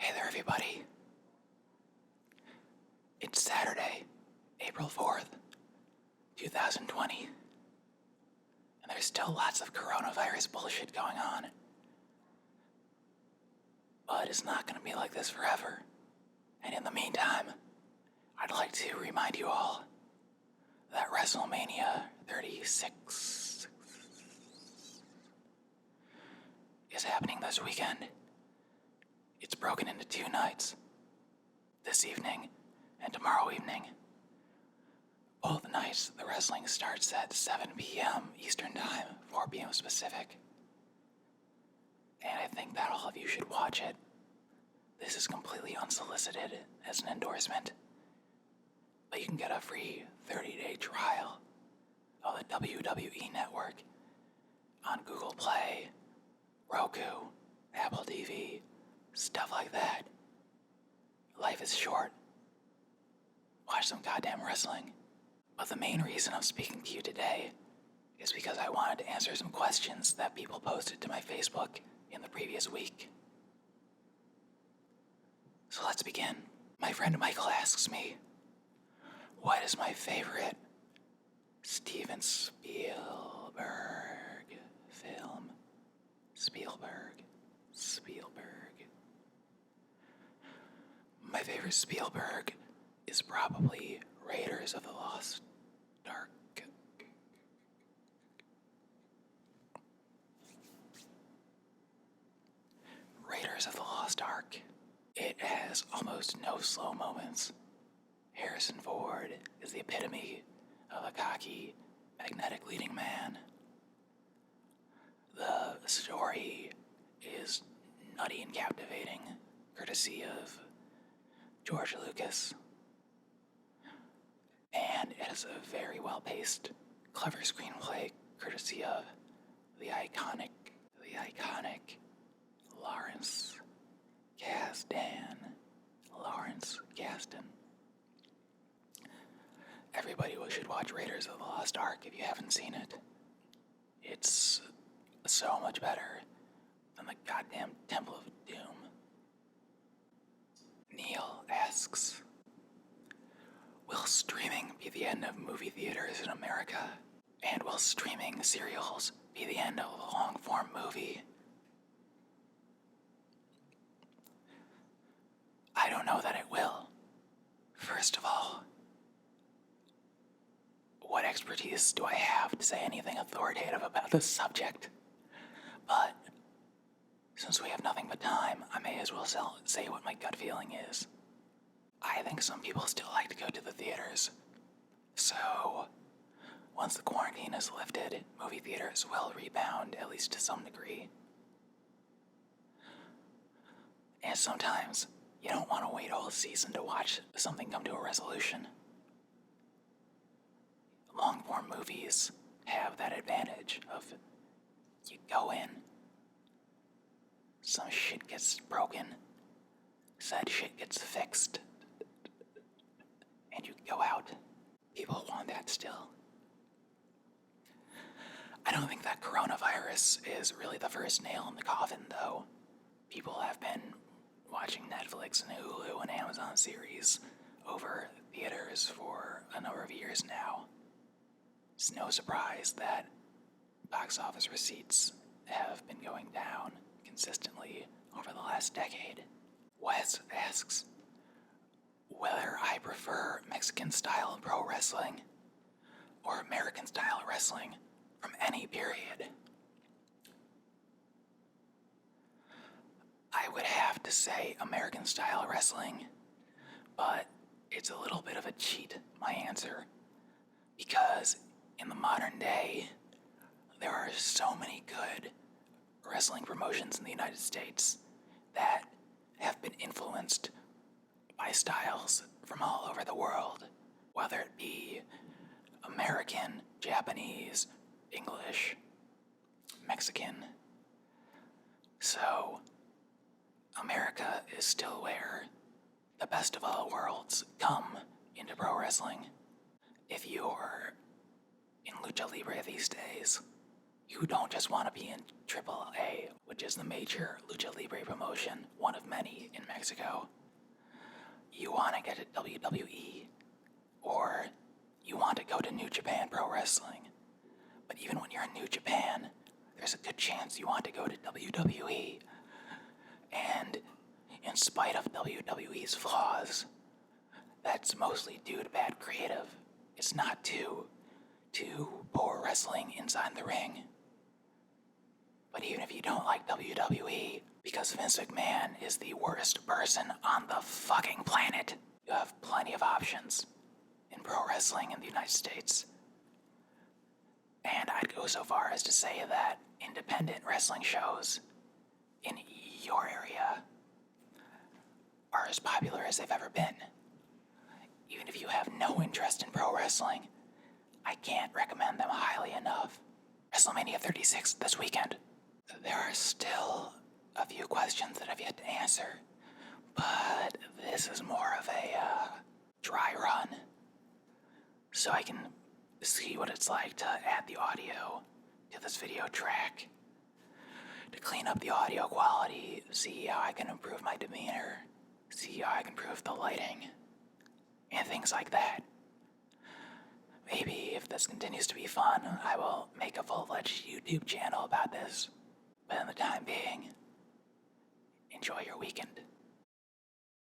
Hey there, everybody. It's Saturday, April 4th, 2020, and there's still lots of coronavirus bullshit going on. But it's not going to be like this forever. And in the meantime, I'd like to remind you all that WrestleMania 36 is happening this weekend. It's broken into 2 nights, this evening and tomorrow evening. Both nights, the wrestling starts at 7 p.m. Eastern Time, 4 p.m. Pacific. And I think that all of you should watch it. This is completely unsolicited as an endorsement, but you can get a free 30-day trial of the WWE Network on Google Play, Roku, Apple TV, stuff like that. Life is short. Watch some goddamn wrestling. But the main reason I'm speaking to you today is because I wanted to answer some questions that people posted to my Facebook in the previous week. So let's begin. My friend Michael asks me, what is my favorite Stephen Spielberg film? Spielberg. My favorite Spielberg is probably Raiders of the Lost Ark. Raiders of the Lost Ark. It has almost no slow moments. Harrison Ford is the epitome of a cocky, magnetic leading man. The story is nutty and captivating, courtesy of George Lucas. And it has a very well-paced, clever screenplay, courtesy of the iconic Lawrence Kasdan. Everybody should watch Raiders of the Lost Ark if you haven't seen it. It's so much better than the goddamn Temple of Doom. Neil asks, will streaming be the end of movie theaters in America? And will streaming serials be the end of a long-form movie? I don't know that it will. First of all, what expertise do I have to say anything authoritative about this subject? But since we have nothing but time, I may as well say what my gut feeling is. I think some people still like to go to the theaters. So, once the quarantine is lifted, movie theaters will rebound, at least to some degree. And sometimes, you don't want to wait a whole season to watch something come to a resolution. Long-form movies have that advantage of you go in, some shit gets broken, said shit gets fixed, and you go out. People want that still. I don't think that coronavirus is really the first nail in the coffin, though. People have been watching Netflix and Hulu and Amazon series over theaters for a number of years now. It's no surprise that box office receipts have been going down consistently over the last decade. Wes asks whether I prefer Mexican-style pro wrestling or American-style wrestling from any period. I would have to say American-style wrestling, but it's a little bit of a cheat, my answer, because in the modern day, there are so many good wrestling promotions in the United States that have been influenced by styles from all over the world, whether it be American, Japanese, English, Mexican. So, America is still where the best of all worlds come into pro wrestling. If you're in lucha libre these days, you don't just want to be in AAA, which is the major lucha libre promotion, one of many in nights ago. You want to get to WWE, or you want to go to New Japan Pro Wrestling. But even when you're in New Japan, there's a good chance you want to go to WWE. And in spite of WWE's flaws, that's mostly due to bad creative. It's not due to poor wrestling inside the ring. But even if you don't like WWE, because Vince McMahon is the worst person on the fucking planet, you have plenty of options in pro wrestling in the United States. And I'd go so far as to say that independent wrestling shows in your area are as popular as they've ever been. Even if you have no interest in pro wrestling, I can't recommend them highly enough. WrestleMania 36 this weekend. There are still a few questions that I've yet to answer, but this is more of a dry run, so I can see what it's like to add the audio to this video track, to clean up the audio quality, see how I can improve my demeanor, see how I can improve the lighting, and things like that. Maybe if this continues to be fun, I will make a full-fledged YouTube channel about this. But in the time being, enjoy your weekend.